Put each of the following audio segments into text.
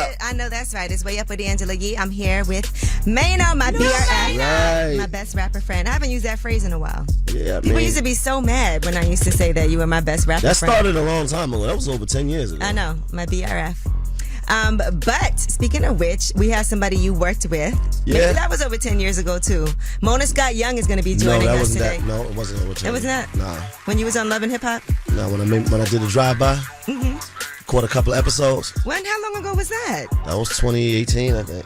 it. I know that's right. It's Way Up with Angela Yee. I'm here with Mano, my BRF, Right. my best rapper friend. I haven't used that phrase in a while. Yeah, People used to be so mad when I used to say that you were my best rapper that friend. started a long time ago. That was over 10 years ago. I know, my BRF. But speaking of which, we have somebody you worked with. Yeah. Maybe that was over 10 years ago too. Mona Scott Young is going to be joining No, that us wasn't today. that. No, it wasn't over 10. It was not? Nah. When you was on Love and Hip Hop? No, when I did the drive-by, caught a couple of episodes. When? How long ago was that? That was 2018, I think.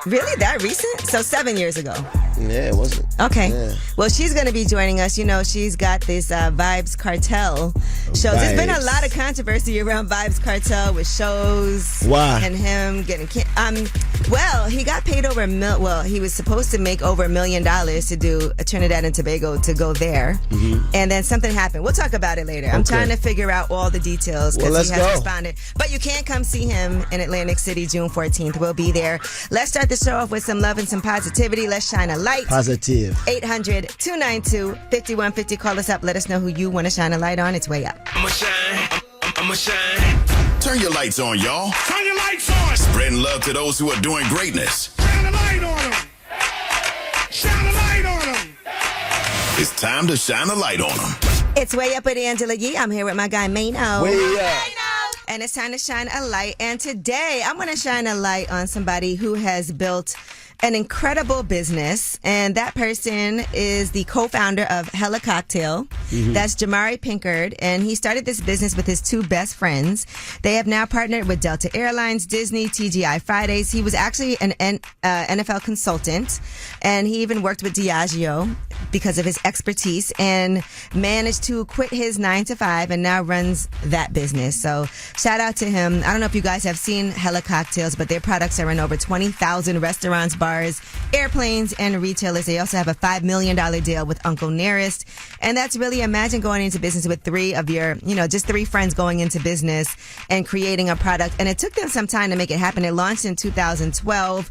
Really? That recent? So 7 years ago. Yeah, it wasn't. Okay. Yeah. Well, she's going to be joining us. You know, she's got this Vybz Kartel shows. There's been a lot of controversy around Vybz Kartel with shows. Why? And him getting well, he got paid over he was supposed to make over $1 million to do a Trinidad and Tobago to go there. And then something happened. We'll talk about it later. I'm trying to figure out all the details because he hasn't responded. But you can come see him in Atlantic City June 14th. We'll be there. Let's start the show off with some love and some positivity. Let's shine a light. Positive. 800-292-5150. Call us up. Let us know who you want to shine a light on. It's Way Up. I'ma shine. I'ma shine. Turn your lights on, y'all. Turn your lights on. Spreading love to those who are doing greatness. Shine a light on them. Shine a light on them. It's time to shine a light on them. It's Way Up with Angela Yee. I'm here with my guy, Mano. Way up. And it's time to shine a light. And today, I'm going to shine a light on somebody who has built an incredible business, and that person is the co-founder of Hella Cocktail. That's Jamari Pinkard, and he started this business with his two best friends. They have now partnered with Delta Airlines, Disney, TGI Fridays. He was actually an NFL consultant, and he even worked with Diageo because of his expertise and managed to quit his 9-to-5 and now runs that business. So shout out to him. I don't know if you guys have seen Hella Cocktails, but their products are in over 20,000 restaurants, bars, airplanes, and retailers. They also have a $5 million deal with Uncle Nearest. And that's really, imagine going into business with three of your, just three friends going into business and creating a product. And it took them some time to make it happen. It launched in 2012.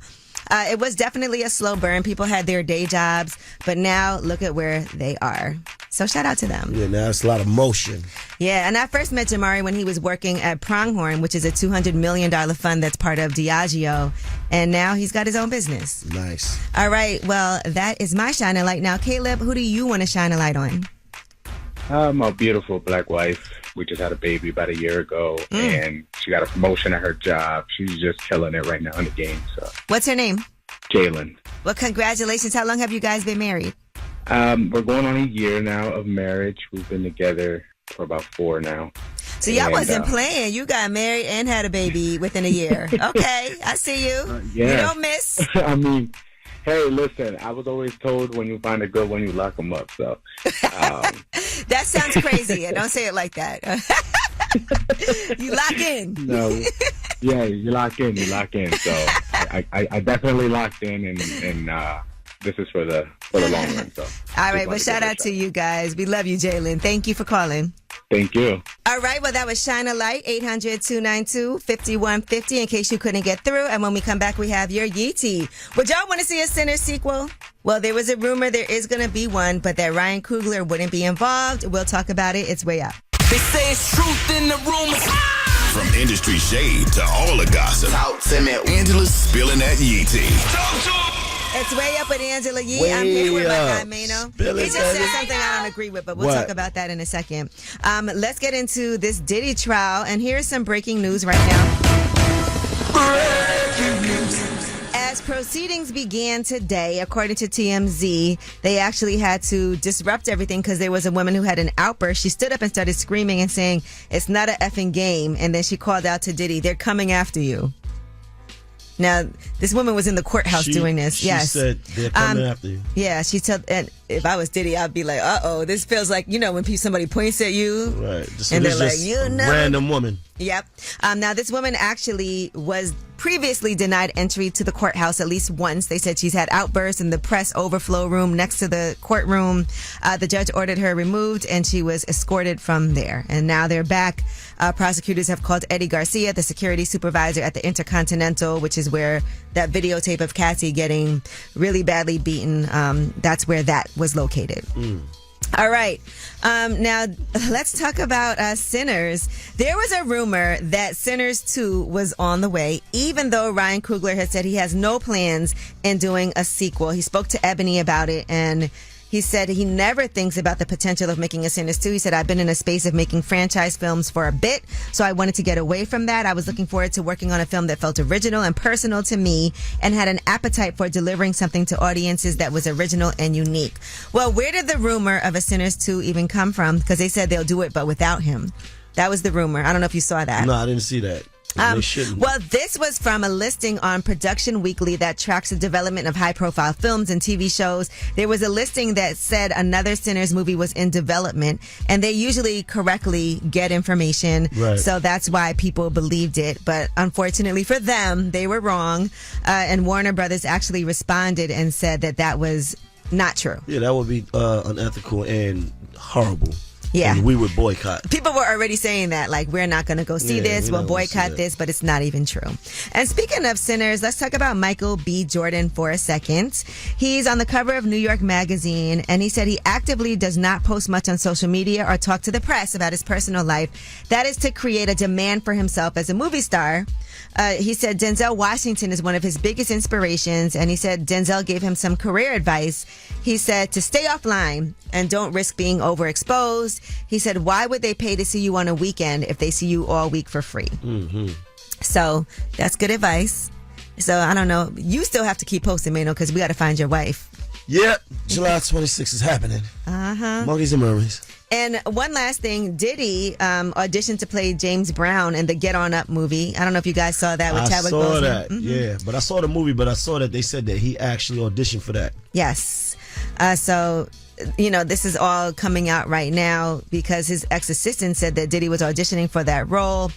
It was definitely a slow burn. People had their day jobs, but now look at where they are. So shout out to them. Yeah, now it's a lot of motion. Yeah, and I first met Jamari when he was working at Pronghorn, which is a $200 million fund that's part of Diageo. And now he's got his own business. Nice. All right, well, that is my shining light. Now, Caleb, who do you want to shine a light on? My beautiful black wife. We just had a baby about a year ago, and she got a promotion at her job. She's just killing it right now in the game. So, what's her name? Jalen. Well, congratulations. How long have you guys been married? We're going on a year now of marriage. We've been together for about 4 now. So y'all wasn't playing. You got married and had a baby within a year. Okay, I see you. Yeah. You don't miss. I mean, hey, listen, I was always told when you find a good one, you lock them up. So that sounds crazy. Don't say it like that. You lock in. No. Yeah, you lock in. So I definitely locked in, and this is for the long run. So all right, well, shout out to you guys. We love you, Jalen. Thank you for calling. Thank you. All right, well, that was Shine a Light, 800-292-5150, in case you couldn't get through. And when we come back, we have your Yeeti. Would y'all want to see a Sinner sequel? Well, there was a rumor there is going to be one, but that Ryan Coogler wouldn't be involved. We'll talk about it. It's Way Up. They say it's truth in the rumors. From industry shade to all the gossip, Angela's spilling that Yeeti. Talk to 'em. It's Way Up with Angela Yee. I'm here with my guy, Mano. He Spill it, just said baby. something I don't agree with, but we'll What? talk about that in a second. Let's get into this Diddy trial, and here's some breaking news right now. As proceedings began today, according to TMZ, they actually had to disrupt everything because there was a woman who had an outburst. She stood up and started screaming and saying, "It's not an effing game." And then she called out to Diddy, "They're coming after you." Now, this woman was in the courthouse doing this. She Yes. said they're coming after you. Yeah, she told, and if I was Diddy, I'd be like, "Uh-oh, this feels like, when somebody points at you." Right. And they're like, a random woman. Yep. Now, this woman actually was previously denied entry to the courthouse at least once. They said she's had outbursts in the press overflow room next to the courtroom. The judge ordered her removed, and she was escorted from there. And now they're back. Prosecutors have called Eddie Garcia, the security supervisor at the Intercontinental, which is where that videotape of Cassie getting really badly beaten, that's where that was located. All right. Now, let's talk about Sinners. There was a rumor that Sinners 2 was on the way, even though Ryan Coogler has said he has no plans in doing a sequel. He spoke to Ebony about it, and he said he never thinks about the potential of making a Sinners 2. He said, I've been in a space of making franchise films for a bit, so I wanted to get away from that. I was looking forward to working on a film that felt original and personal to me and had an appetite for delivering something to audiences that was original and unique. Well, where did the rumor of a Sinners 2 even come from? Because they said they'll do it, but without him. That was the rumor. I don't know if you saw that. No, I didn't see that. They shouldn't. Well, this was from a listing on Production Weekly that tracks the development of high-profile films and TV shows. There was a listing that said another Sinners movie was in development, and they usually correctly get information. Right. So that's why people believed it. But unfortunately for them, they were wrong. And Warner Brothers actually responded and said that that was not true. Yeah, that would be unethical and horrible. Yeah. And we would boycott. People were already saying that, like, we're not going to go see this, we'll boycott this, but it's not even true. And speaking of Sinners, let's talk about Michael B. Jordan for a second. He's on the cover of New York Magazine, and he said he actively does not post much on social media or talk to the press about his personal life. That is to create a demand for himself as a movie star. He said Denzel Washington is one of his biggest inspirations, and he said Denzel gave him some career advice. He said to stay offline and don't risk being overexposed. He said, why would they pay to see you on a weekend if they see you all week for free? Mm-hmm. So that's good advice. So I don't know. You still have to keep posting, Mano, because we got to find your wife. Yep. July 26th is happening. Monkeys and Mermaids. And one last thing, Diddy auditioned to play James Brown in the Get On Up movie. I don't know if you guys saw that with Chadwick Boseman. I saw that, yeah. But I saw the movie, but I saw that they said that he actually auditioned for that. Yes. So, you know, this is all coming out right now because his ex-assistant said that Diddy was auditioning for that role.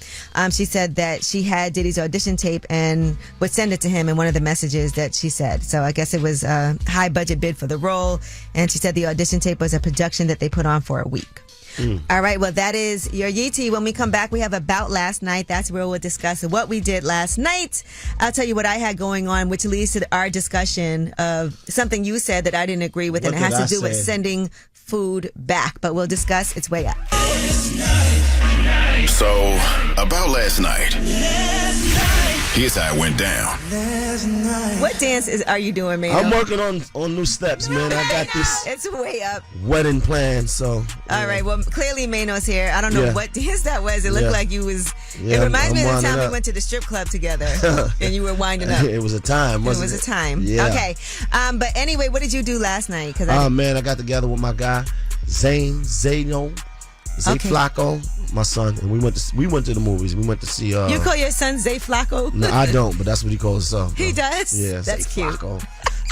She said that she had Diddy's audition tape and would send it to him in one of the messages that she said. So I guess it was a high budget bid for the role. And she said the audition tape was a production that they put on for a week. All right, well, that is your Yeeti. When we come back, we have About Last Night. That's where we'll discuss what we did last night. I'll tell you what I had going on, which leads to our discussion of something you said that I didn't agree with, and it has to do with sending food back. But we'll discuss. It's way up. So, about last night. Here's how it went down. What dance are you doing, man? I'm working on new steps, man. I got this. It's way up. Wedding plan, so. All right. Well, clearly Mano's here. I don't know what dance that was. It looked like you was. Yeah, it reminds me of the time we up. went to the strip club together, and you were winding up. It was a time, wasn't it? It was a time. Yeah. Okay. But anyway, what did you do last night? Man, I got together with my guy, Zay Flacco, my son, and we went to the movies. We went to see. You call your son Zay Flacco? No, I don't, but that's what he calls himself. He does? Yeah, that's Zay cute. Flacco.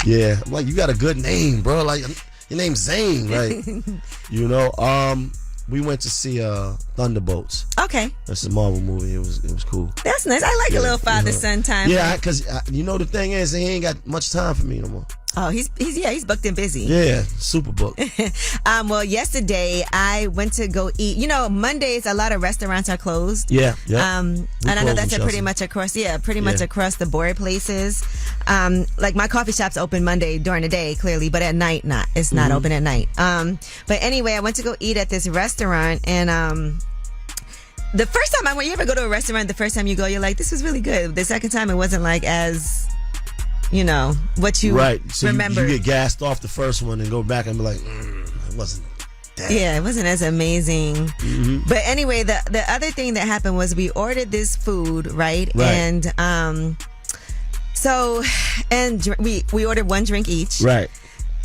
Yeah, I'm like, you got a good name, bro. Like, your name's Zane, right? You know, we went to see Thunderbolts. Okay. That's a Marvel movie. It was cool. That's nice. I like a little father-son time. Yeah, because you know the thing is, he ain't got much time for me no more. Oh, he's booked and busy. Yeah, super booked. Well, yesterday I went to go eat. You know, Mondays a lot of restaurants are closed. Yeah. And I know that's pretty much across the board places. Like my coffee shop's open Monday during the day, clearly, but at night not. It's not open at night. But anyway, I went to go eat at this restaurant, and the first time you ever go to a restaurant, the first time you go, you're like, this was really good. The second time it wasn't like as, you know, what you so remember. You get gassed off the first one and go back and be like, it wasn't that. Yeah, it wasn't as amazing. But anyway, the other thing that happened was we ordered this food, right? And we ordered one drink each. Right.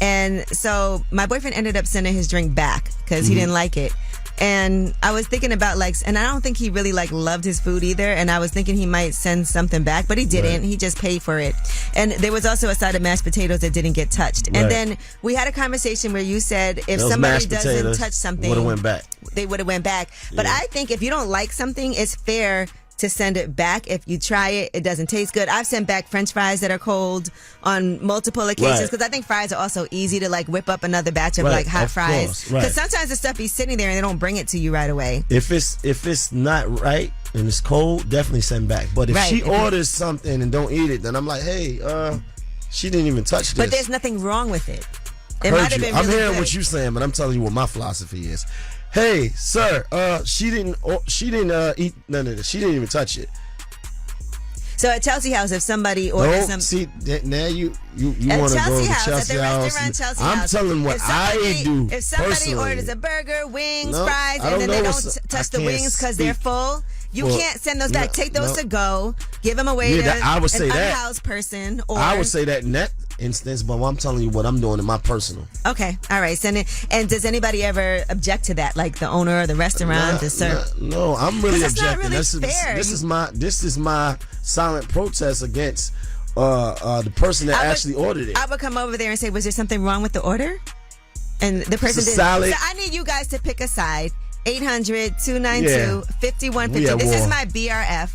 And so my boyfriend ended up sending his drink back because he didn't like it. And I was thinking about and I don't think he really loved his food either. And I was thinking he might send something back, but he didn't. Right. He just paid for it. And there was also a side of mashed potatoes that didn't get touched. Right. And then we had a conversation where you said if somebody doesn't touch something, would have went back. They would have went back. But I think if you don't like something, it's fair to send it back. If you try it, it doesn't taste good. I've sent back French fries that are cold on multiple occasions because I think fries are also easy to whip up another batch of hot fries. Because sometimes the stuff be sitting there and they don't bring it to you right away. If it's not right and it's cold, definitely send back. But if she orders something and don't eat it, then I'm like, hey, she didn't even touch this. But there's nothing wrong with it. It might have been I'm really hearing good. what you're saying, but I'm telling you what my philosophy is. Hey, sir, she didn't eat none of this. She didn't even touch it. So at Chelsea House, if somebody orders No, some, see, now you at want to go Chelsea to House, Chelsea at the House. restaurant Chelsea I'm House, telling what if somebody, I do if somebody personally. orders a burger, wings, No, fries, I and then don't they know don't what's- touch I the can't wings because they're speak full, you for- can't send those back. no, Take those no. to go. Give them away Yeah, to I would say an that. unhoused person. Or I would say that in that instance, but I'm telling you what I'm doing in my personal. okay, all right. Send it. And does anybody ever object to that, like the owner of the restaurant, the server? No, I'm really 'Cause that's not objecting. really fair. This is my silent protest against the person that actually ordered it. I would come over there and say, was there something wrong with the order? And the person It's a did. salad. So I need you guys to pick a side. 800-292-5150. We at This is war. my BRF,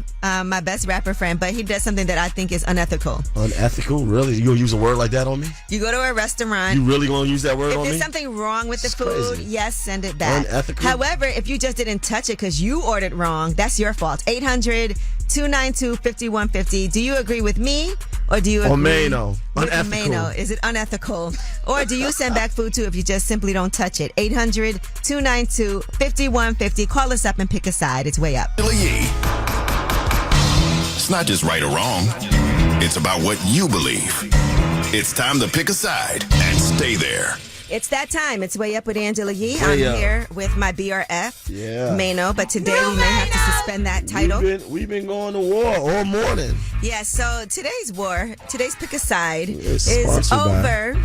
my best rapper friend, but he does something that I think is unethical. Unethical? Really? You gonna use a word like that on me? You go to a restaurant. You really gonna use that word If on there's me? something wrong with the It's food, crazy. yes, send it back. Unethical? However, if you just didn't touch it because you ordered wrong, that's your fault. 800-292-5150. Do you agree with me or do you agree Mano. with Unethical. Mano? Is it unethical? Or do you send back food too if you just simply don't touch it? 800-292-5150. Call us up and pick a side. It's way up. Yee. It's not just right or wrong. It's about what you believe. It's time to pick a side and stay there. It's that time. It's Way Up with Angela Yee. Way I'm up. here with my BRF, Yeah. Mano, but today we may have to suspend that title. We've been going to war all morning. Yeah, so today's pick a side It's is sponsored by- over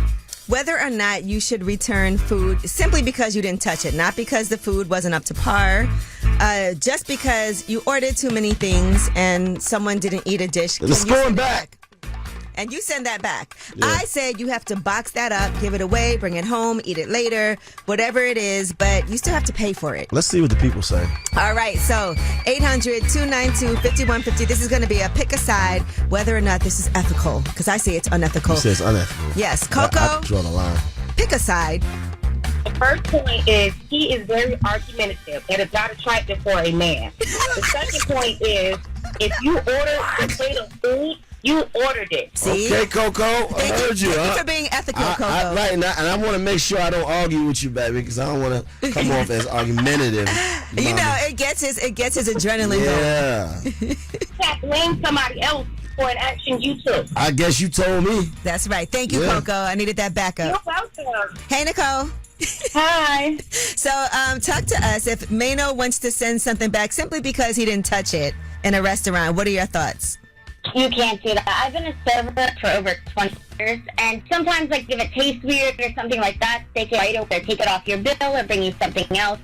whether or not you should return food simply because you didn't touch it, not because the food wasn't up to par, just because you ordered too many things and someone didn't eat a dish. It's Can you going send it back. And you send that back. Yeah. I said you have to box that up, give it away, bring it home, eat it later, whatever it is, but you still have to pay for it. Let's see what the people say. All right, so 800-292-5150. This is going to be a pick a side, whether or not this is ethical, because I say it's unethical. He says unethical. Yes, I Coco, draw the line. pick a side. The first point is he is very argumentative and has got to try it before a man. The second point is if you order the plate of food, you ordered it. See? Okay, Coco, I heard you. Thank you huh? for being ethical, Coco. Right, and I want to make sure I don't argue with you, baby, because I don't want to come off as argumentative. You know, it gets his adrenaline going. Yeah. You can't blame somebody else for an action you took. I guess you told me. That's right. Thank you, Yeah. Coco. I needed that backup. You're welcome. Hey, Nicole. Hi. So, talk to us. If Mano wants to send something back simply because he didn't touch it in a restaurant, what are your thoughts? You can't do that. I've been a server for over 20 years, and sometimes, like, if it tastes weird or something like that, they can write over, take it off your bill, or bring you something else.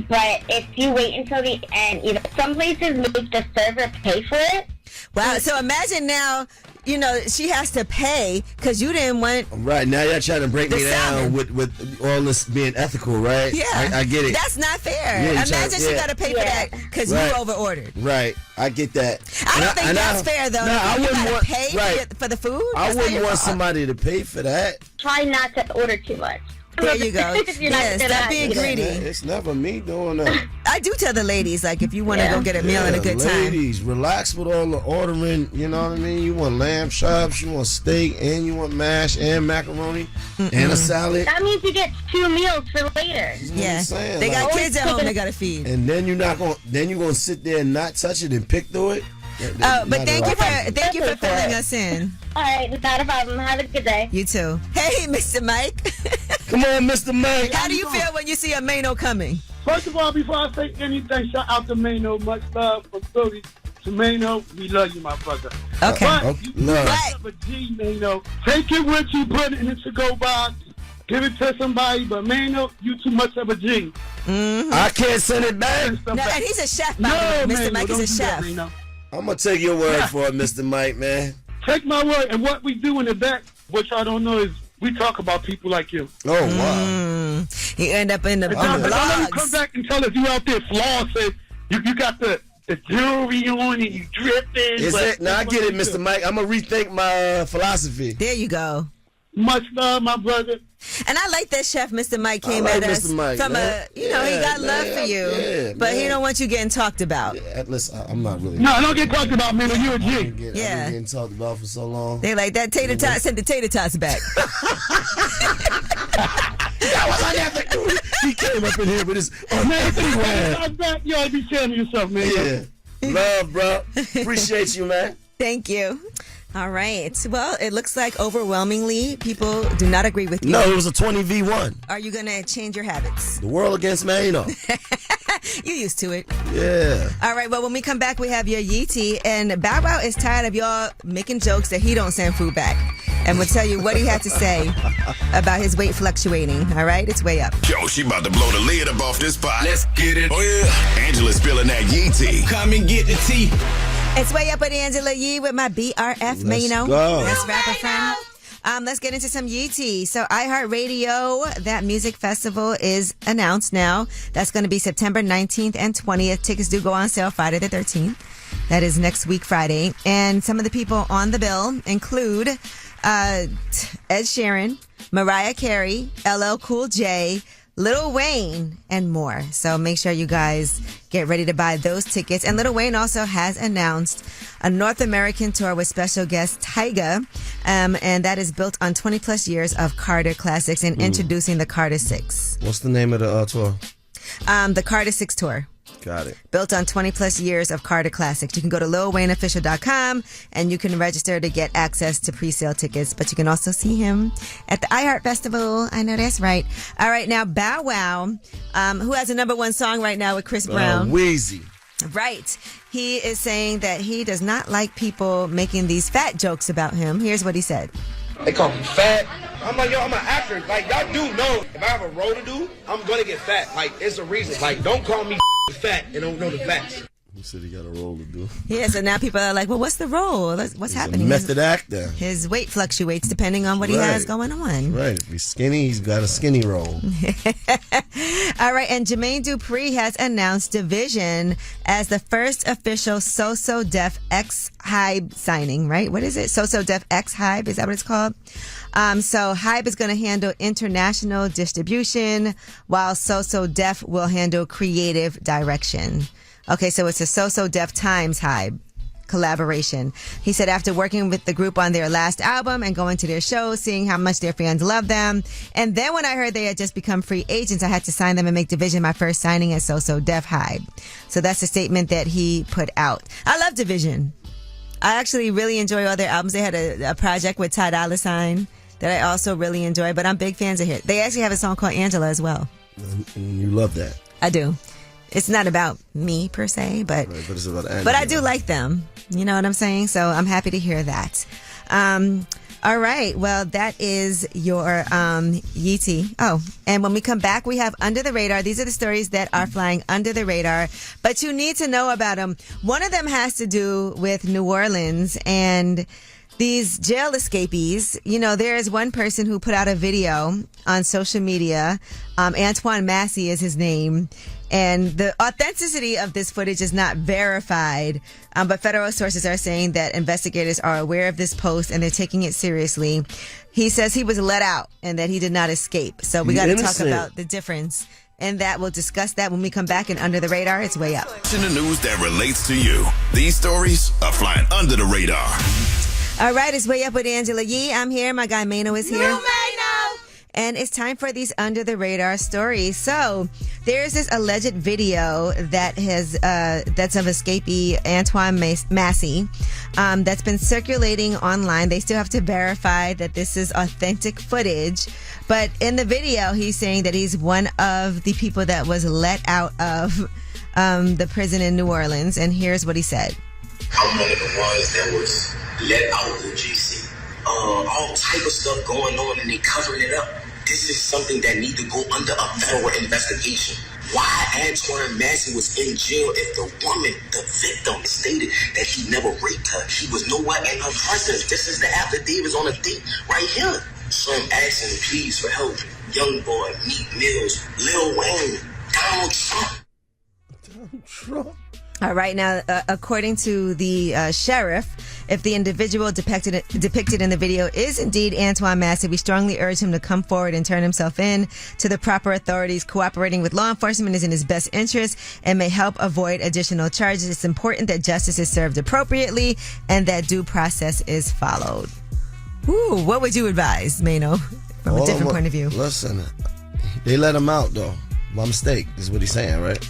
But if you wait until the end, either some places make the server pay for it. Wow. So imagine now, you know, she has to pay because you didn't want. Right, now you're trying to break The me salmon. down with all this being ethical, right? Yeah. I get it. That's not fair. Yeah, you Imagine trying- she yeah. got to pay for that because Right. you over-ordered. Right, I get that. I don't think that's fair, though. No, I you wouldn't gotta want pay right. for the food. I That's not wouldn't your want fault. somebody to pay for that. Try not to order too much. There you go. If you're not Yes, gonna stop being eat it. greedy. It's never me doing that. I do tell the ladies, like, if you want to Yeah. go get a meal and a good time. Ladies, relax with all the ordering. You know what I mean? You want lamb chops, you want steak, and you want mash and macaroni and a salad. That means you get 2 meals for later. You know what Yeah, I'm saying? they got Like, kids at home they got to feed. and then you're gonna sit there and not touch it and pick through it. But Not thank you right. for filling us in. All right, not a problem. Have a good day. You too. Hey, Mr. Mike. Come on, Mr. Mike. How do you feel when you see a Mano coming? First of all, before I say anything, shout out to Mano. Much love from Philly to Mano. We love you, my brother. Okay. But Okay, you love. have a G, Mano. Take it with you, put it in the to-go box. Give it to somebody, but Mano, you too much of a G. I can't send it back. No, and he's a chef, by No, the way. Mr. Mano, Mike don't is a do that, chef. Mano. I'm gonna take your word for it, Mr. Mike, man. Take my word, and what we do in the back, which I don't know, is we talk about people like you. Oh wow. He end up in the, And on the don't let you come blogs. back and tell us you out there flossing. You got the jewelry on and you dripping. Is but- it? Now I get it, Mr. Mike. I'm gonna rethink my philosophy. There you go. Much love, my brother. And I like that Chef Mr. Mike came like at us Mr. Mike, from man. he got love for you, but he don't want you getting talked about. Yeah, listen, I'm not really. No, don't get talked about, man. You're a G. I've been getting talked about for so long. They like that tater tot. Send the tater tots back. That was unnecessary. He came up in here with his Man, you ought to be telling yourself, man. Yeah. Love, bro. Appreciate you, man. Thank you. All right. Well, it looks like overwhelmingly people do not agree with you. No, it was a 20v1. Are you going to change your habits? The world against Mano. You used to it. Yeah. All right. Well, when we come back, we have your Yeeti. And Bow Wow is tired of y'all making jokes that he don't send food back. And we'll tell you what he had to say about his weight fluctuating. All right? It's way up. Yo, she about to blow the lid up off this pot. Let's get it. Oh, yeah. Angela's spilling that Yeeti. Come and get the tea. It's way up with Angela Yee with my BRF Mano. Go. That's rapper friend. Let's get into some Yeeti. So iHeartRadio, that music festival is announced now. That's going to be September 19th and 20th. Tickets do go on sale Friday the 13th. That is next week, Friday. And some of the people on the bill include Ed Sheeran, Mariah Carey, LL Cool J, Lil Wayne, and more. So make sure you guys get ready to buy those tickets. And Lil Wayne also has announced a North American tour with special guest Tyga. And that is built on 20 plus years of Carter classics and introducing the Carter 6. What's the name of the tour? The Carter 6 tour. Got it. Built on 20 plus years of Carter classics. You can go to LilWayneOfficial.com and you can register to get access to pre-sale tickets. But you can also see him at the iHeart Festival. I know that's right. All right, now Bow Wow, who has a #1 song right now with Chris Brown. Wheezy. Right. He is saying that he does not like people making these fat jokes about him. Here's what he said. They call me fat. I'm like, yo, I'm an actor. Like, y'all do know if I have a role to do, I'm gonna get fat. Like, it's a reason. Like, don't call me fat and don't know the facts. He said he got a role to do. Yeah, so now people are like, well, what's the role? What's He's happening? a method actor. His weight fluctuates depending on what he has going on. Right. If he's skinny, he's got a skinny role. All right, and Jermaine Dupri has announced Division as the first official So Def X Hybe signing, right? What is it? So Def X Hybe, is that what it's called? So Hybe is going to handle international distribution, while So Def will handle creative direction. Okay, so it's a So Def times Hybe collaboration. He said after working with the group on their last album and going to their shows, seeing how much their fans love them, and then when I heard they had just become free agents, I had to sign them and make Division my first signing as So Def Hybe. So that's a statement that he put out. I love Division. I actually really enjoy all their albums. They had a project with Ty Dolla $ign that I also really enjoy, but I'm big fans of his. They actually have a song called Angela as well. And you love that. I do. It's not about me per se, but Right, but it's about Angela. but I do like them. You know what I'm saying? So I'm happy to hear that. All right. Well, that is your Yeeti. Oh, and when we come back, we have Under the Radar. These are the stories that are flying under the radar, but you need to know about them. One of them has to do with New Orleans and these jail escapees. You know, there is one person who put out a video on social media. Antoine Massey is his name. And the authenticity of this footage is not verified, but federal sources are saying that investigators are aware of this post and they're taking it seriously. He says he was let out and that he did not escape. So we got to talk about the difference. And that we'll discuss that when we come back in Under the Radar. It's way up. In the news that relates to you. These stories are flying under the radar. All right, it's way up with Angela Yee. I'm here. My guy Mano is here. And it's time for these under the radar stories. So there's this alleged video that has that's of escapee Antoine Massey that's been circulating online. They still have to verify that this is authentic footage. But in the video, he's saying that he's one of the people that was let out of the prison in New Orleans. And here's what he said. I'm one of the ones that was let out of the GC. All type of stuff going on and they covering it up. This is something that need to go under a federal investigation. Why Antoine Massey was in jail if the woman, the victim, stated that he never raped her. He was nowhere in her presence. This is the affidavits on the thing right here. So I'm asking please for help. Young boy, Meek Mills, Lil Wayne, Donald Trump. Donald Trump. All right. Now, according to the sheriff If the individual depicted in the video is indeed Antoine Massey, we strongly urge him to come forward and turn himself in to the proper authorities. Cooperating with law enforcement is in his best interest and may help avoid additional charges. It's important that justice is served appropriately and that due process is followed. Ooh, what would you advise, Mano, from a different point of view? Listen, they let him out, though. My mistake is what he's saying, right?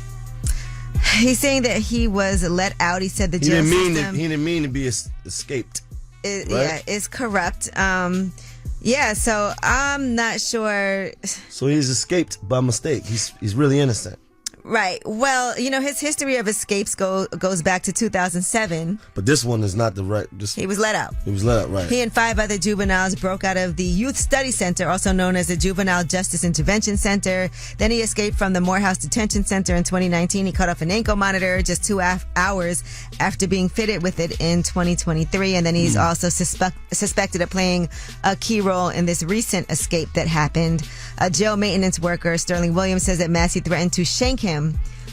He's saying that he was let out. He said the jail system... He didn't mean to be escaped. Right? Yeah, it's corrupt. Yeah, so I'm not sure. So he's escaped by mistake. He's really innocent. Right. Well, his history of escapes goes back to 2007. But this one is not the right. He was let out. He was let out, right. He and 5 other juveniles broke out of the Youth Study Center, also known as the Juvenile Justice Intervention Center. Then he escaped from the Morehouse Detention Center in 2019. He cut off an ankle monitor just 2 hours after being fitted with it in 2023. And then he's also suspected of playing a key role in this recent escape that happened. A jail maintenance worker, Sterling Williams, says that Massey threatened to shank him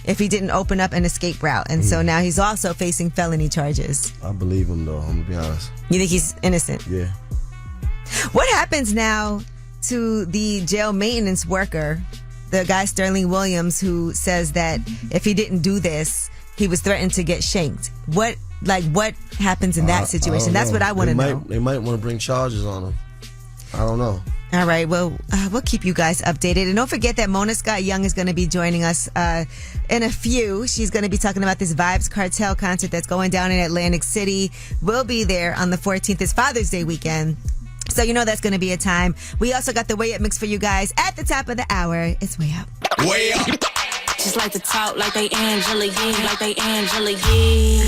if he didn't open up an escape route. And so now he's also facing felony charges. I believe him, though. I'm going to be honest. You think he's innocent? Yeah. What happens now to the jail maintenance worker, the guy Sterling Williams, who says that if he didn't do this, he was threatened to get shanked? What happens in that situation? That's what I want to know. They might want to bring charges on him. I don't know. All right, well, we'll keep you guys updated. And don't forget that Mona Scott Young is going to be joining us in a few. She's going to be talking about this Vybz Kartel concert that's going down in Atlantic City. We'll be there on the 14th. It's Father's Day weekend. So that's going to be a time. We also got the Way Up mix for you guys at the top of the hour. It's Way Up. Way up. Just like to talk like they Angela Yee,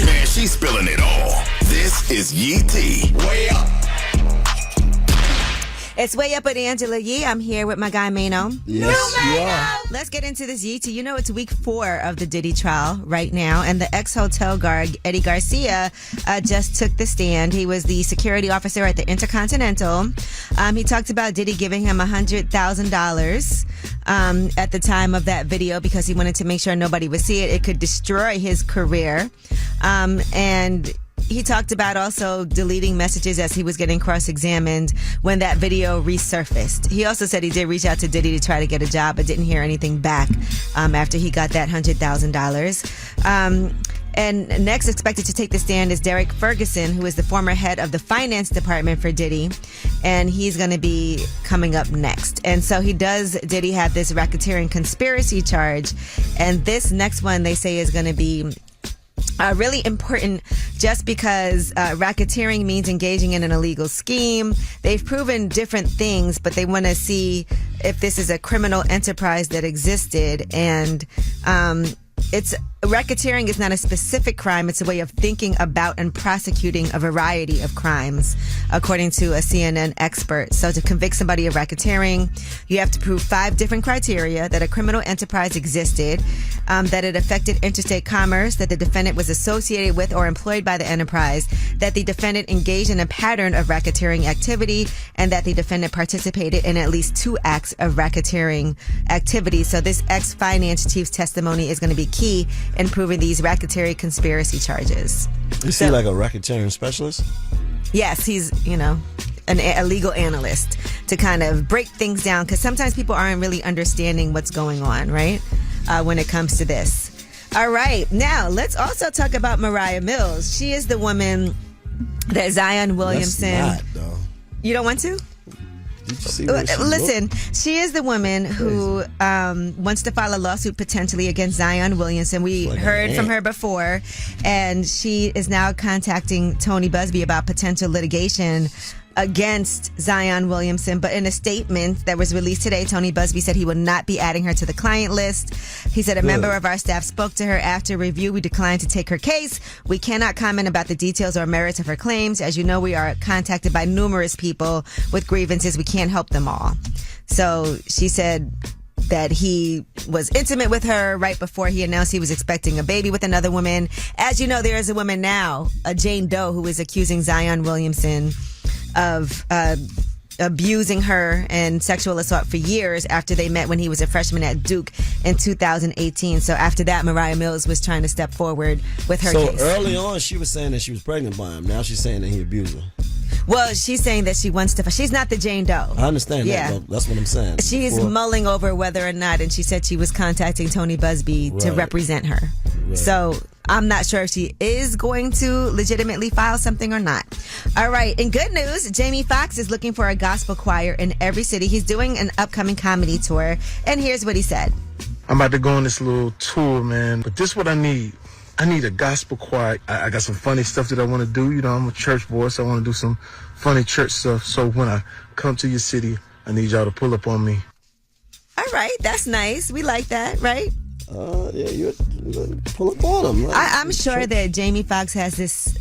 Man, she's spilling it all. This is Yeeti. Way up. It's Way Up with Angela Yee. I'm here with my guy, Mano. Yes, you are. Let's get into this Yeeti. It's week 4 of the Diddy trial right now, and the ex-hotel guard, Eddie Garcia, just took the stand. He was the security officer at the Intercontinental. He talked about Diddy giving him $100,000 at the time of that video because he wanted to make sure nobody would see it. It could destroy his career. And he talked about also deleting messages as he was getting cross-examined when that video resurfaced. He also said he did reach out to Diddy to try to get a job, but didn't hear anything back after he got that $100,000. And next expected to take the stand is Derek Ferguson, who is the former head of the finance department for Diddy. And he's going to be coming up next. And so Diddy had this racketeering conspiracy charge. And this next one they say is going to be really important just because racketeering means engaging in an illegal scheme. They've proven different things, but they want to see if this is a criminal enterprise that existed. And racketeering is not a specific crime. It's a way of thinking about and prosecuting a variety of crimes, according to a CNN expert. So to convict somebody of racketeering, you have to prove 5 different criteria: that a criminal enterprise existed, that it affected interstate commerce, that the defendant was associated with or employed by the enterprise, that the defendant engaged in a pattern of racketeering activity, and that the defendant participated in at least 2 acts of racketeering activity. So this ex-finance chief's testimony is going to be key in proving these racketeering conspiracy charges. Is he like a racketeering specialist? Yes, he's, a legal analyst to kind of break things down, because sometimes people aren't really understanding what's going on, right? When it comes to this. All right, now let's also talk about Mariah Mills. She is the woman that Zion Williamson... That's not, though. You don't want to? Listen, she is the woman who wants to file a lawsuit potentially against Zion Williamson. We heard from her before, and she is now contacting Tony Busby about potential litigation against Zion Williamson. But in a statement that was released today, Tony Busby said he will not be adding her to the client list. He said a member of our staff spoke to her after review. We declined to take her case. We cannot comment about the details or merits of her claims. As you know, we are contacted by numerous people with grievances. We can't help them all. So she said that he was intimate with her right before he announced he was expecting a baby with another woman. As you know, there is a woman now, a Jane Doe, who is accusing Zion Williamson of abusing her and sexual assault for years after they met when he was a freshman at Duke in 2018. So after that, Mariah Mills was trying to step forward with her case. So early on, she was saying that she was pregnant by him. Now she's saying that he abused her. Well, she's saying that she wants to. She's not the Jane Doe. I understand Yeah. that, though. That's what I'm saying. She's mulling over whether or not, and she said she was contacting Tony Busby to Right. represent her. Right. So I'm not sure if she is going to legitimately file something or not. All right. In good news, Jamie Foxx is looking for a gospel choir in every city. He's doing an upcoming comedy tour. And here's what he said. I'm about to go on this little tour, man. But this is what I need. I need a gospel choir. I got some funny stuff that I want to do. You know, I'm a church boy, so I want to do some funny church stuff. So when I come to your city, I need y'all to pull up on me. All right. That's nice. We like that, right? Yeah, you're pull up on him. Right? I'm sure that Jamie Foxx has this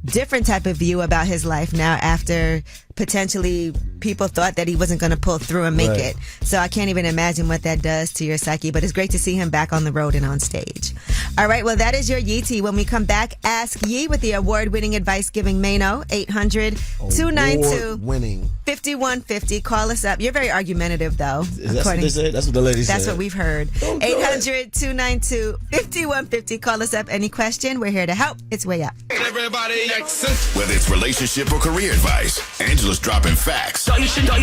different type of view about his life now after potentially people thought that he wasn't going to pull through and make it. So I can't even imagine what that does to your psyche, but it's great to see him back on the road and on stage. All right, well, that is your Yeeti. When we come back, Ask Yee with the award-winning advice-giving Mano, 800-292-5150. Call us up. You're very argumentative, though. Is that what they say? That's what the lady said. That's what we've heard. 800-292-5150. Call us up. Any question? We're here to help. It's Way Up. Everybody accent. Whether it's relationship or career advice, Angela's dropping facts. You should know.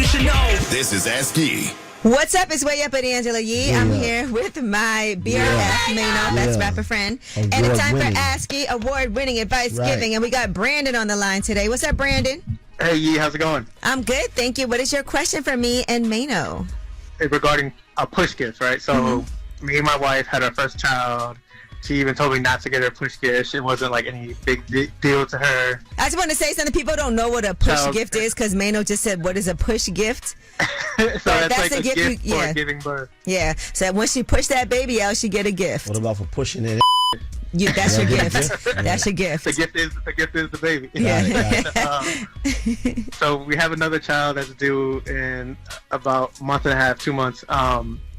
This is Ask Yee. What's up? It's Way Up with Angela Yee. I'm here with my BRF, Mano, best rapper friend. And it's time for Ask Yee, award-winning advice giving. And we got Brandon on the line today. What's up, Brandon? Hey, Yee, how's it going? I'm good, thank you. What is your question for me and Mano? Regarding a push gift, right? So me and my wife had our first child. She even told me not to get her push gift. It wasn't like any big deal to her. I just want to say something. People don't know what a push gift is because Mano just said, what is a push gift? So that's like a gift for giving birth. Yeah. So when she pushed that baby out, she get a gift. What about for pushing it? That's your gift. That's your gift. The gift is the baby. Yeah. So we have another child that's due in about a month and a half, 2 months.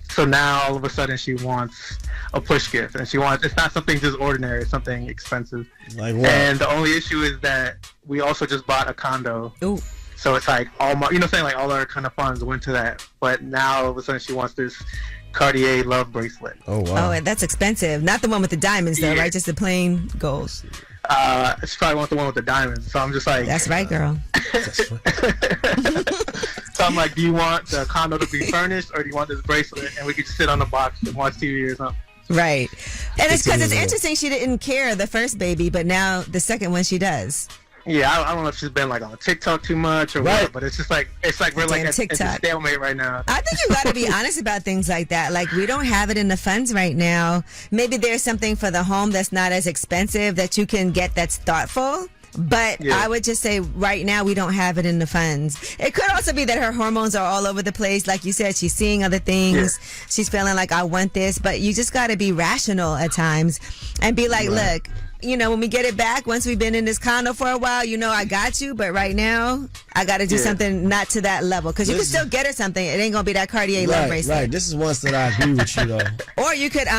So now all of a sudden she wants a push gift, and it's not something just ordinary, it's something expensive. Like what? And the only issue is that we also just bought a condo. Ooh. So it's like all our kind of funds went to that. But now all of a sudden she wants this Cartier love bracelet. Oh wow. Oh, and that's expensive. Not the one with the diamonds though, right? Just the plain golds. She probably wants the one with the diamonds. So I'm just like, that's right, girl. So I'm like, do you want the condo to be furnished, or do you want this bracelet and we could just sit on the box and watch TV or something? Right. And it's because it's interesting she didn't care the first baby, but now the second one she does. Yeah, I don't know if she's been like on TikTok too much or what, but it's like we're like at a stalemate right now. I think you got to be honest about things like that. Like, we don't have it in the funds right now. Maybe there's something for the home that's not as expensive that you can get that's thoughtful. But I would just say right now we don't have it in the funds. It could also be that her hormones are all over the place. Like you said, she's seeing other things. Yeah. She's feeling like, I want this. But you just got to be rational at times and be like, look, when we get it back, once we've been in this condo for a while, I got you. But right now, I got to do something not to that level. Because you can still get her something. It ain't going to be that Cartier love bracelet. Right. This is once that I agree with you, though. Or you could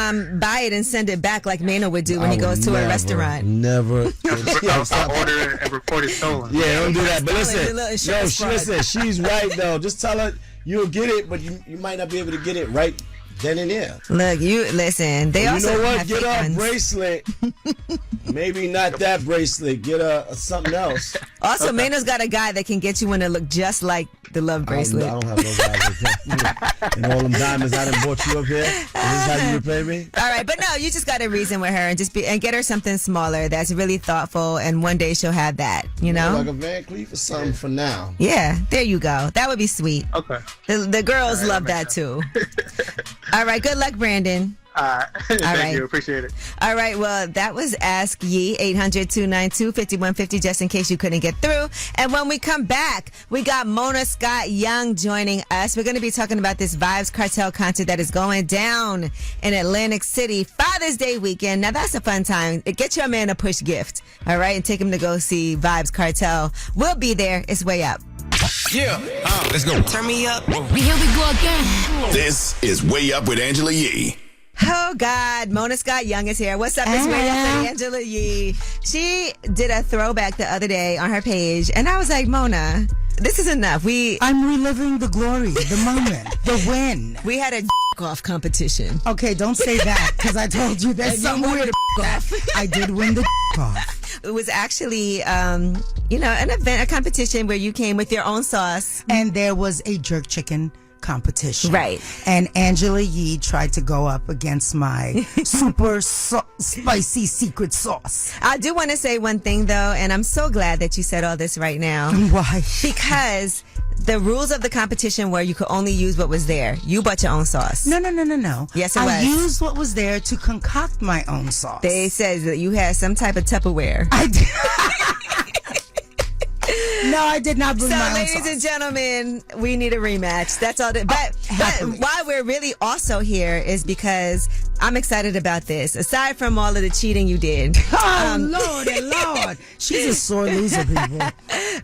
buy it and send it back like Mano would do when he goes to a restaurant. Never. I'll order it and report it stolen. Yeah, don't do that. But listen, she's right, though. Just tell her you'll get it, but you might not be able to get it right then and there. Look, listen. They also you know what? have Get her a bracelet. Maybe not that bracelet. Get her something else. Also, Mano's got a guy that can get you one that look just like the love bracelet. I don't have those guys. And all them diamonds I done bought you up here. Is this how you repay me? All right, but no, you just got to reason with her and and get her something smaller that's really thoughtful, and one day she'll have that. Like a Van Cleef or something for now. Yeah, there you go. That would be sweet. Okay. The girls love that too. All right, good luck, Brandon. Thank you. Appreciate it. All right. Well, that was Ask Yee, 800-292-5150, just in case you couldn't get through. And when we come back, we got Mona Scott Young joining us. We're going to be talking about this Vybz Kartel concert that is going down in Atlantic City, Father's Day weekend. Now, that's a fun time. Get your man a push gift, all right, and take him to go see Vybz Kartel. We'll be there. It's Way Up. Yeah, let's go. Turn me up. Here we go again. This is Way Up with Angela Yee. Oh, God. Mona Scott Young is here. What's up? It's Way Up with Angela Yee. She did a throwback the other day on her page, and I was like, Mona, this is enough. I'm reliving the glory, the moment, the win. We had a off competition. Okay, don't say that because I told you there's something weird off. I did win the off. It was actually, an event, a competition where you came with your own sauce. And there was a jerk chicken competition. Right. And Angela Yee tried to go up against my super spicy secret sauce. I do want to say one thing, though, and I'm so glad that you said all this right now. Why? Because the rules of the competition were you could only use what was there. You bought your own sauce. No. Yes, it I was. used what was there to concoct my own sauce. They said that you had some type of Tupperware. I did. No, I did not bring my own ladies sauce. and gentlemen, we need a rematch. That's all. But why we're really also here is because I'm excited about this. Aside from all of the cheating you did. Lord. She's a sore loser, people.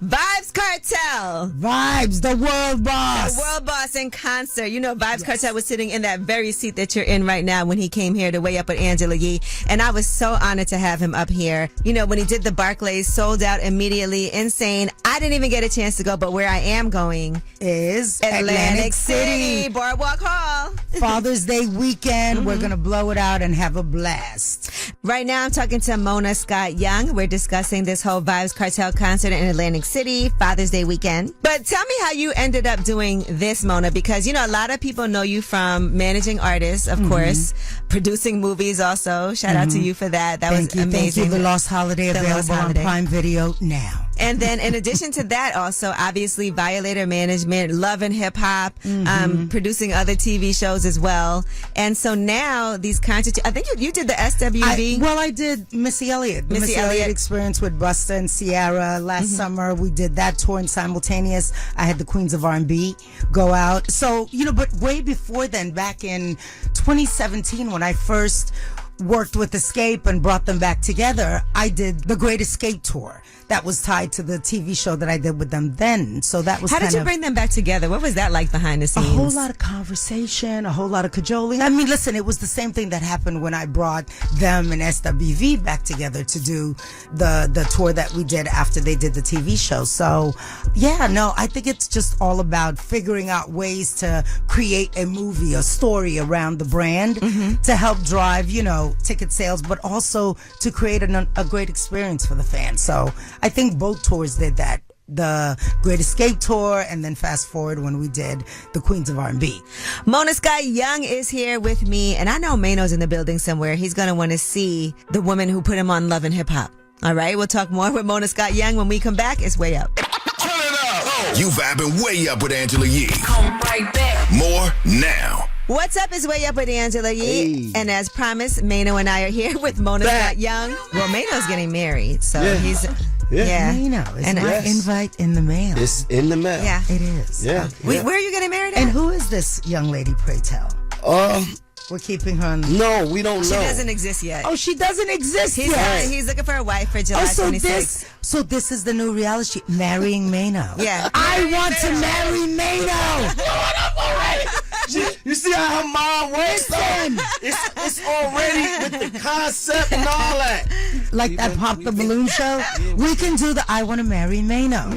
Vybz Kartel. Vybz, the world boss. The world boss in concert. You know, Vybz Kartel was sitting in that very seat that you're in right now when he came here to weigh up with Angela Yee. And I was so honored to have him up here. You know, when he did the Barclays, sold out immediately, insane. I didn't even get a chance to go, but where I am going is Atlantic City, Boardwalk Hall. Father's Day weekend. We're going to blow it out and have a blast. Right now, I'm talking to Mona Scott Young. We're discussing this whole Vybz Kartel concert in Atlantic City, Father's Day weekend. But tell me how you ended up doing this, Mona, because, you know, a lot of people know you from managing artists, of course, producing movies also. Shout out to you for that. That was amazing. Thank you. The Lost Holiday available on Prime Video now. And then in addition to that, also, obviously, Violator Management, Love and Hip Hop, producing other TV shows as well. And so now these concerts, I think you did the SWV. I did Missy Elliott. The Missy Elliott Experience with Busta and Ciara last summer. We did that tour in simultaneous. I had the Queens of R&B go out. So, you know, but way before then, back in 2017, when I first worked with Escape and brought them back together, I did the Great Escape tour. That was tied to the TV show that I did with them then. So that was How did you bring them back together? What was that like behind the scenes? A whole lot of conversation, a whole lot of cajoling. I mean, listen, it was the same thing that happened when I brought them and SWV back together to do the tour that we did after they did the TV show. So, yeah, no, I think it's just all about figuring out ways to create a movie, a story around the brand to help drive, you know, ticket sales, but also to create a great experience for the fans. So I think both tours did that. The Great Escape tour, and then fast forward when we did the Queens of R&B. Mona Scott Young is here with me, and I know Mano's in the building somewhere. He's going to want to see the woman who put him on Love and Hip Hop. All right, we'll talk more with Mona Scott Young when we come back. It's Way Up. Turn it up. You vibing Way Up with Angela Yee. Come right back. More now. What's up is Way Up with Angela Yee. And as promised, Mano and I are here with Mona Scott Young. Well, Mano's getting married, so he's... Yeah. Mano, it's my invite in the mail. It's in the mail. Yeah. It is. Yeah. Where are you getting married at? And who is this young lady, pray tell? We're keeping her on... No, we don't know. She doesn't exist yet. Oh, she doesn't exist yet. He's looking for a wife for July 26th. So this is the new reality, marrying Mano. Yeah. I want to marry Mano. Blow it up already. You see how her mom works? It's already with the concept and all that. Like that Pop the Balloon show? We can do the I Want to Marry Mano.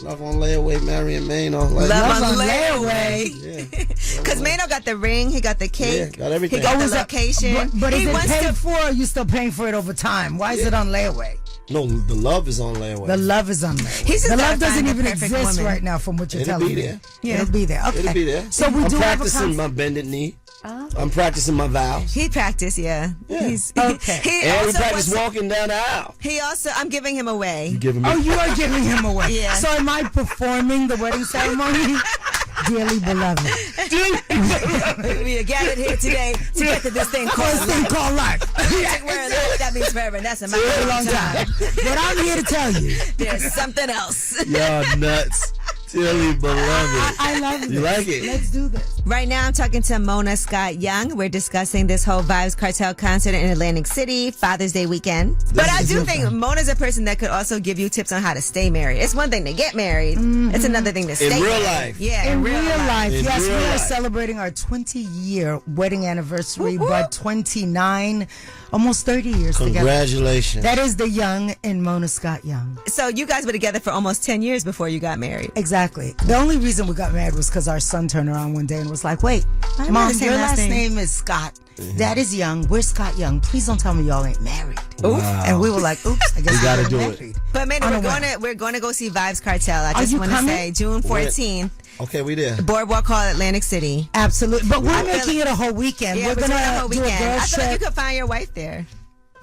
Love on layaway, marrying Mano. Like, Love on layaway. Because Mano got the ring, he got the cake, yeah, got everything. He got the location. But is it paid for, or are you still paying for it over time? Why is it on layaway? No, the love is on layaway. The love is on layaway. The love doesn't even exist right now from what you're telling me. It'll be there. Yeah. It'll be there. Okay. It'll be there. So we I'm do practicing my bended knee. I'm practicing my vows. He practiced, yeah. He's okay. And we practice walking down the aisle. He also, I'm giving him away. You giving me? Oh, you are giving him away. Yeah. So am I performing the wedding ceremony? Dearly beloved. We are gathered here today to get to this thing called life. That means forever. That's a long time. But I'm here to tell you. There's something else. Y'all nuts. Dearly beloved. I love this. You like it? Let's do this. Right now, I'm talking to Mona Scott Young. We're discussing this whole Vybz Kartel concert in Atlantic City, Father's Day weekend. But I do think Mona's a person that could also give you tips on how to stay married. It's one thing to get married. It's another thing to stay real married. life. Yeah, In real life, In yes, real we are life. celebrating our 20-year wedding anniversary, Woo-hoo. but 29, almost 30 years together. Congratulations. That is the Young and Mona Scott Young. So you guys were together for almost 10 years before you got married. Exactly. The only reason we got married was because our son turned around one day and was like, wait, I Mom, have the same your last last name. name is Scott. Dad is Young. We're Scott Young. Please don't tell me y'all ain't married. Wow. And we were like, oops, I guess We gotta we're do married. it. But man, Unaware. we're going to go see Vybz Kartel. I just you want to coming? say June 14th, Okay, we there. Boardwalk Hall, Atlantic City. Absolutely. But we're I feel making it a whole weekend. Yeah, we're doing going a whole to do a weekend. girl I feel like you trip. could find your wife there.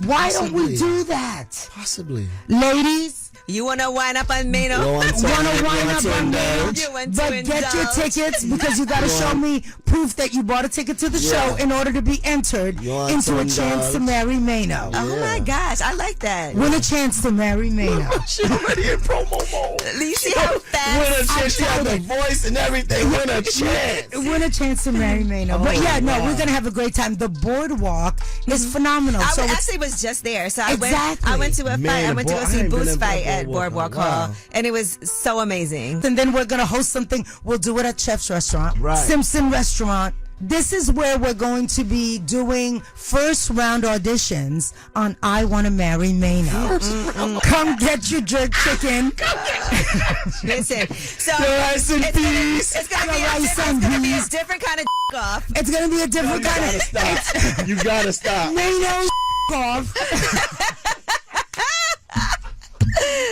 Why don't we Possibly. do that? Possibly. Ladies, You want to wind up on Mano? Go on want to wind up on indulge. me? You want to But get your indulge. tickets because you got to show me proof that you bought a ticket to the show in order to be entered You want into to a chance to indulge. marry Mano. Oh my gosh, I like that. Win a chance to marry Mano. She already in promo mode. You see how Win fast? a chance. She had the voice and everything. Win a chance. Win a chance to marry Mano. But Oh, yeah, no, wow. we're going to have a great time. The boardwalk is phenomenal. I So it's- actually was just there. So I Exactly. went to a fight. Man, I went to go I see ain't been Boost in fight at Boardwalk. Boardwalk Wow. Hall. And it was so amazing. and then we're going to host something. We'll do it at Chef's Restaurant, Right. Simpson Restaurant. This is where we're going to be doing first round auditions on I Want to Marry Mano. Come get your jerk chicken. Listen, so rice and peas. it's gonna be Your rice a and peas. different kind of off. It's going to be a different You kind gotta of stop. You gotta stop. Mano off.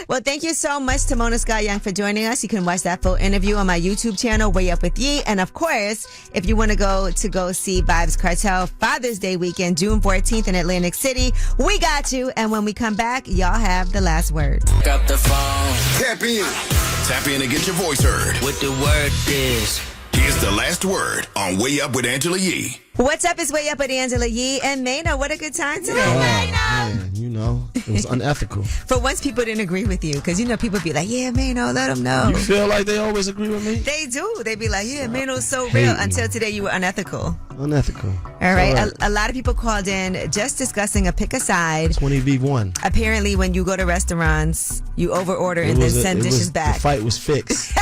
Well, thank you so much to Mona Scott Young for joining us. You can watch that full interview on my YouTube channel, Way Up With Yee. And of course, if you want to go see Vybz Kartel Father's Day weekend, June 14th in Atlantic City, we got you. And when we come back, y'all have the last word. Pick up the phone. Tap in. Tap in and get your voice heard. What the word is. Here's the last word on Way Up with Angela Yee. What's up? It's Way Up with Angela Yee and Mano. What a good time today, Oh, Mano. man, you know, it was unethical. For once, people didn't agree with you because, you know, people be like, yeah, Mano, let them know. You feel like they always agree with me? They do. They be like, yeah, Mano's so real. Hating. Until today, you were unethical. Unethical. All right. A lot of people called in just discussing a pick a side. 20v1. Apparently, when you go to restaurants, you overorder and then send dishes back. The fight was fixed.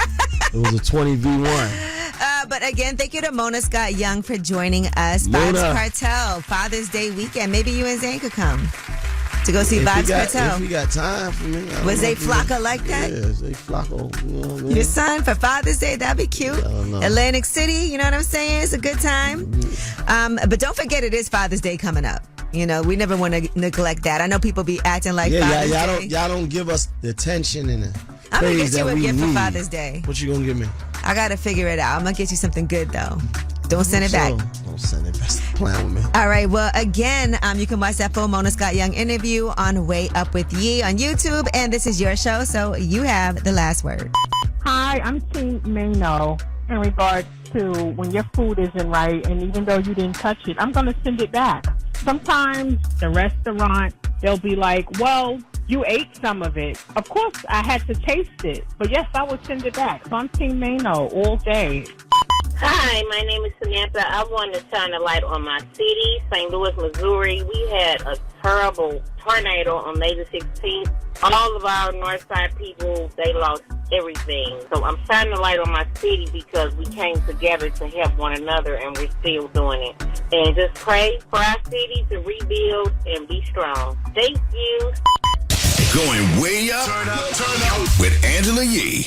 It was a 20v1. But again, thank you to Mona Scott Young for joining us. Mona. Vybz Kartel, Father's Day weekend. Maybe you and Zane could come to go see Vybz If Kartel. you got time for me. I Was don't know Zay if you- Flocka like that? Yeah, Zay Flocka. You know what I mean? Your son for Father's Day, that'd be cute. I don't know. Atlantic City, you know what I'm saying? It's a good time. But don't forget, it is Father's Day coming up. You know, we never want to neglect that. I know people be acting like Father's Day. y'all don't give us the attention and the I'm gonna praise get you that a we gift for need. Father's Day. What you gonna give me? I gotta figure it out. I'm gonna get you something good though. Don't send it back. Don't send it back. Stop playing with me. All right. Well, again, you can watch that full Mona Scott Young interview on Way Up With Yee on YouTube. And this is your show, so you have the last word. Hi, I'm Team Mano in regards to when your food isn't right, and even though you didn't touch it, I'm going to send it back. Sometimes the restaurant, they'll be like, well, you ate some of it. Of course, I had to taste it, but yes, I would send it back. So I'm Team Mano all day. Hi, my name is Samantha. I wanted to shine a light on my city, St. Louis, Missouri. We had a terrible tornado on May the 16th. All of our north side people, they lost everything. So I'm shining a light on my city because we came together to help one another, and we're still doing it. And just pray for our city to rebuild and be strong. Thank you. Going way up with Angela Yee.